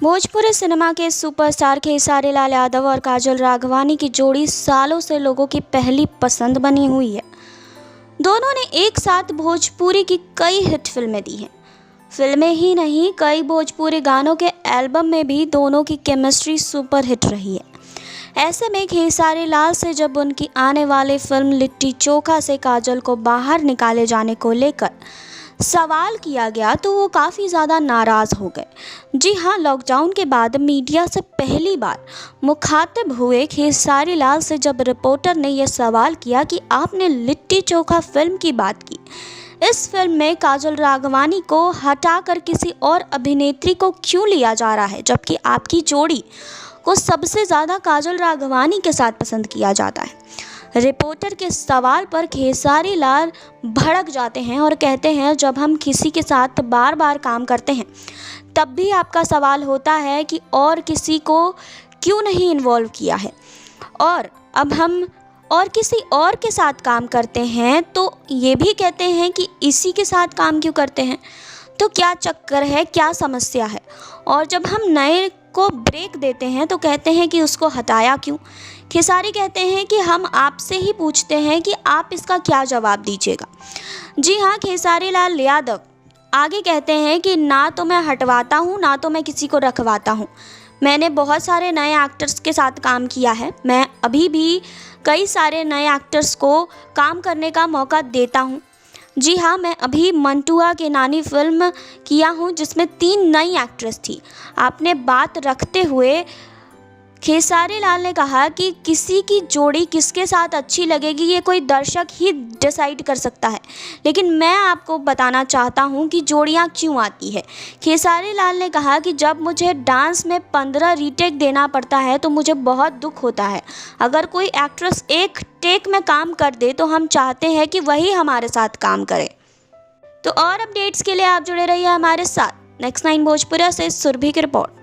Bhojpuri cinema के superstar Khesari Lal Yadav और काजल राघवानी की जोड़ी सालों से लोगों की पहली पसंद बनी हुई है। दोनों ने एक साथ भोजपुरी की कई हिट फिल्में दी हैं। फिल्में ही नहीं, कई भोजपुरी गानों के एल्बम में भी दोनों की केमिस्ट्री सुपर हिट रही है। ऐसे में खेसारी लाल से जब उनकी आने वाली फिल्म लिट्टी चोखा से काजल को बाहर निकाले जाने को लेकर सवाल किया गया तो वो काफ़ी ज़्यादा नाराज़ हो गए। जी हाँ, लॉकडाउन के बाद मीडिया से पहली बार मुखातिब हुए खेसारी लाल से जब रिपोर्टर ने यह सवाल किया कि आपने लिट्टी चोखा फिल्म की बात की, इस फिल्म में काजल राघवानी को हटाकर किसी और अभिनेत्री को क्यों लिया जा रहा है, जबकि आपकी जोड़ी को सबसे ज़्यादा काजल राघवानी के साथ पसंद किया जाता है। रिपोर्टर के सवाल पर खेसारी लाल भड़क जाते हैं और कहते हैं, जब हम किसी के साथ बार बार काम करते हैं तब भी आपका सवाल होता है कि और किसी को क्यों नहीं इन्वॉल्व किया है, और अब हम और किसी और के साथ काम करते हैं तो ये भी कहते हैं कि इसी के साथ काम क्यों करते हैं। तो क्या चक्कर है, क्या समस्या है? और जब हम नए को ब्रेक देते हैं तो कहते हैं कि उसको हटाया क्यों। खेसारी कहते हैं कि हम आपसे ही पूछते हैं कि आप इसका क्या जवाब दीजिएगा। जी हाँ, खेसारी लाल यादव आगे कहते हैं कि ना तो मैं हटवाता हूँ, ना तो मैं किसी को रखवाता हूँ। मैंने बहुत सारे नए एक्टर्स के साथ काम किया है। मैं अभी भी कई सारे नए एक्टर्स को काम करने का मौका देता हूँ। जी हाँ, मैं अभी मंटुआ के नानी फिल्म किया हूँ जिसमें 3 नई एक्ट्रेस थी। आपने बात रखते हुए खेसारी लाल ने कहा कि किसी की जोड़ी किसके साथ अच्छी लगेगी ये कोई दर्शक ही डिसाइड कर सकता है, लेकिन मैं आपको बताना चाहता हूँ कि जोड़ियाँ क्यों आती है। खेसारी लाल ने कहा कि जब मुझे डांस में 15 रीटेक देना पड़ता है तो मुझे बहुत दुख होता है। अगर कोई एक्ट्रेस एक टेक में काम कर दे तो हम चाहते हैं कि वही हमारे साथ काम करे। तो और अपडेट्स के लिए आप जुड़े रहिए हमारे साथ। नेक्स्ट 9 भोजपुरा से सुरभि की रिपोर्ट।